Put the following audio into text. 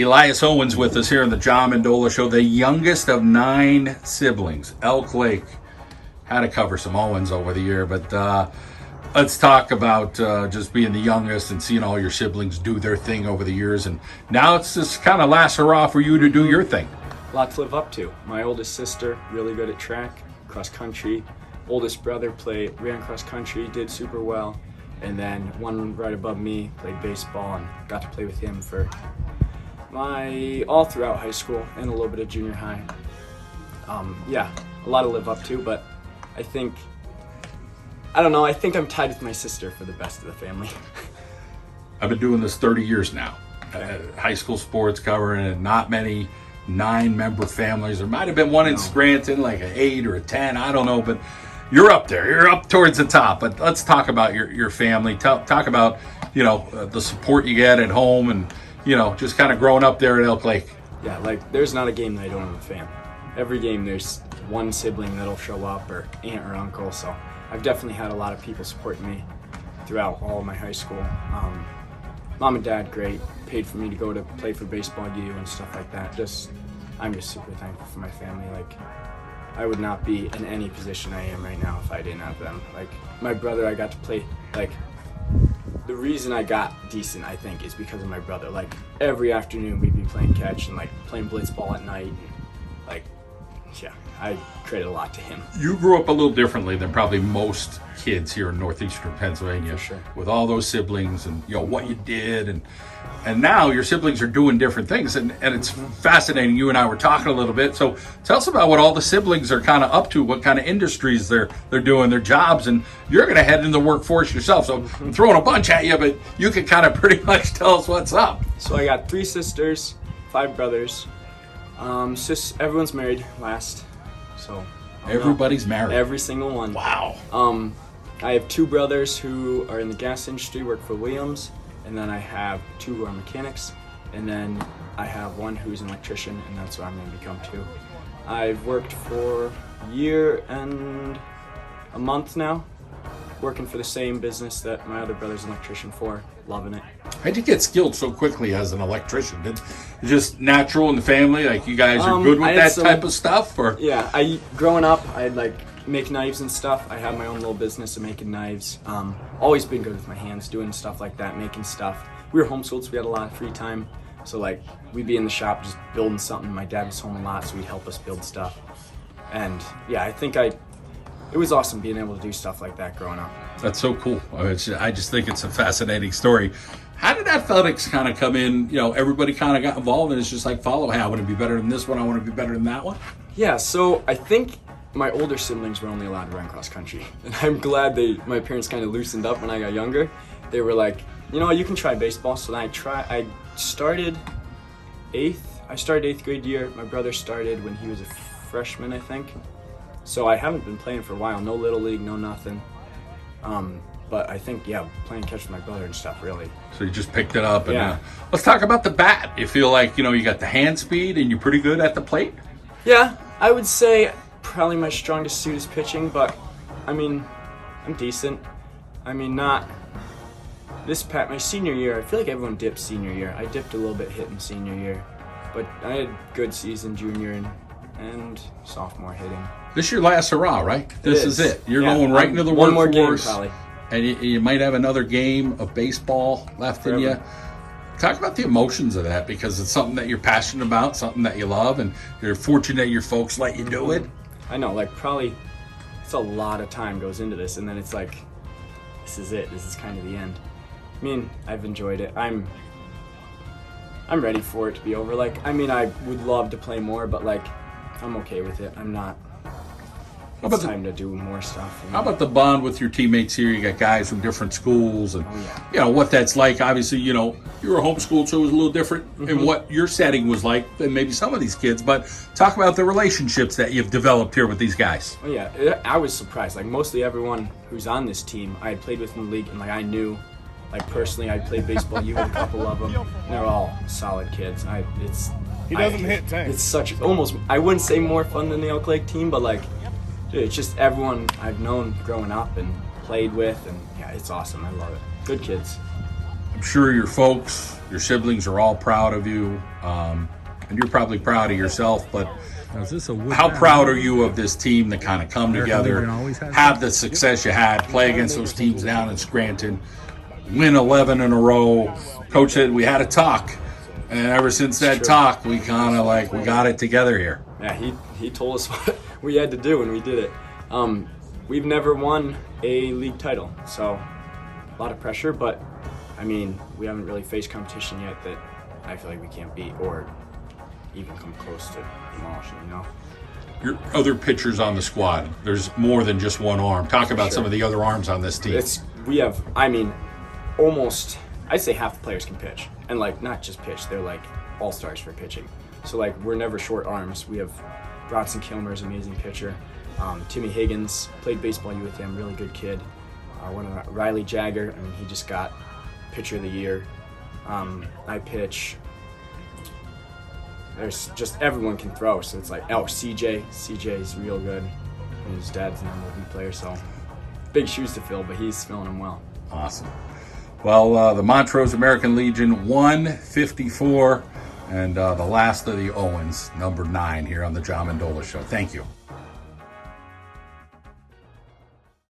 Elias Owens with us here on the John Mendola Show, the youngest of 9 siblings. Elk Lake had to cover some Owens over the year, but let's talk about just being the youngest and seeing all your siblings do their thing over the years. And now it's just kind of last hurrah for you to do your thing. A lot to live up to. My oldest sister, really good at track, cross country. Oldest brother ran cross country, did super well. And then one right above me played baseball and got to play with him for all throughout high school and a little bit of junior high. Yeah, a lot to live up to, but I think I'm tied with my sister for the best of the family. I've been doing this 30 years now. High school sports covering it, not many 9-member families. There might have been one in Scranton, like an 8 or a 10, I don't know, but you're up there. You're up towards the top. But let's talk about your family. Talk about, the support you get at home and, just kind of growing up there at Elk Lake. Yeah, like there's not a game that I don't have a fan. Every game there's one sibling that'll show up, or aunt or uncle. So I've definitely had a lot of people supporting me throughout all of my high school. Mom and dad, great, paid for me to go to play for baseball U and stuff like that. I'm just super thankful for my family. Like, I would not be in any position I am right now if I didn't have them. Like, my brother, I got to play, like, the reason I got decent, I think, is because of my brother. Like, every afternoon we'd be playing catch and, like, playing blitz ball at night. Like, yeah, I credit a lot to him. You grew up a little differently than probably most kids here in northeastern Pennsylvania. For sure. With all those siblings and, what you did. And now your siblings are doing different things. And it's fascinating. You and I were talking a little bit. So tell us about what all the siblings are kind of up to, what kind of industries they're doing, their jobs. And you're going to head into the workforce yourself. So I'm throwing a bunch at you, but you can kind of pretty much tell us what's up. So I got 3 sisters, 5 brothers. Everyone's married last. So everybody's married. Every single one. Wow. I have 2 brothers who are in the gas industry, work for Williams, and then I have 2 who are mechanics, and then I have 1 who's an electrician, and that's what I'm going to become too. I've worked for a year and a month now, working for the same business that my other brother's an electrician for, loving it. How'd you get skilled so quickly as an electrician? Did it just natural in the family? Like, you guys are good with that type of stuff? Or? Yeah, growing up, I'd make knives and stuff. I had my own little business of making knives. Always been good with my hands, doing stuff like that, making stuff. We were homeschooled, so we had a lot of free time. So we'd be in the shop just building something. My dad was home a lot, so he'd help us build stuff. And yeah, I think it was awesome being able to do stuff like that growing up. That's so cool. I just think it's a fascinating story. How did athletics kind of come in? Everybody kind of got involved, and it's just like, follow, hey, I want to be better than this one, I want to be better than that one. Yeah, so I think my older siblings were only allowed to run cross country. And I'm glad my parents kind of loosened up when I got younger. They were like, you can try baseball. So then I started 8th grade year. My brother started when he was a freshman, I think. So I haven't been playing for a while. No little league, no nothing. But I think, playing catch with my brother and stuff, really. So you just picked it up. And let's talk about the bat. You feel like, you got the hand speed and you're pretty good at the plate? Yeah, I would say probably my strongest suit is pitching, but I'm decent. Not my senior year. I feel like everyone dipped senior year. I dipped a little bit hitting senior year, but I had good season junior and sophomore hitting. This is your last hurrah, right? This is it. You're going right into the one workforce. More game, probably. And you might have another game of baseball left in you. Talk about the emotions of that, because it's something that you're passionate about, something that you love, and you're fortunate your folks let you do it. I know, probably it's a lot of time goes into this, and then it's like, this is it. This is kind of the end. I've enjoyed it. I'm ready for it to be over. I would love to play more, but I'm okay with it. I'm not. It's time to do more stuff. How about the bond with your teammates here? You got guys from different schools, and what that's like. Obviously, you were homeschooled, so it was a little different in what your setting was like than maybe some of these kids. But talk about the relationships that you've developed here with these guys. Oh yeah, I was surprised. Mostly everyone who's on this team, I had played with in the league, and I knew. Personally, I played baseball. You had a couple of them. They're all solid kids. He doesn't hit tank. It's such almost. I wouldn't say more fun than the Elk Lake team, but dude, it's just everyone I've known growing up and played with, and it's awesome. I love it. Good kids. I'm sure your folks, your siblings are all proud of you, and you're probably proud of yourself, but how proud are you of this team that kind of come together, have the success you had, play against those teams down in Scranton, win 11 in a row? Coach said we had a talk, and ever since that talk, we kind of like, we got it together here. Yeah, he told us what we had to do, and we did it. We've never won a league title, so a lot of pressure, but I mean, we haven't really faced competition yet that I feel like we can't beat or even come close to demolishing, you know? Your other pitchers on the squad, there's more than just one arm. Talk about some of the other arms on this team. We have, I mean, almost, I'd say half the players can pitch. And like, not just pitch, they're like all-stars for pitching. So like, we're never short arms. We have Bronson Kilmer's amazing pitcher. Timmy Higgins, played baseball U with him, really good kid. Riley Jagger, I mean, he just got pitcher of the year. I pitch. There's just, everyone can throw, so it's like, CJ's real good. And his dad's an MLB player, so big shoes to fill, but he's filling them well. Awesome. Well, the Montrose American Legion 154, and the last of the Owens, number 9, here on the John Mendola Show. Thank you.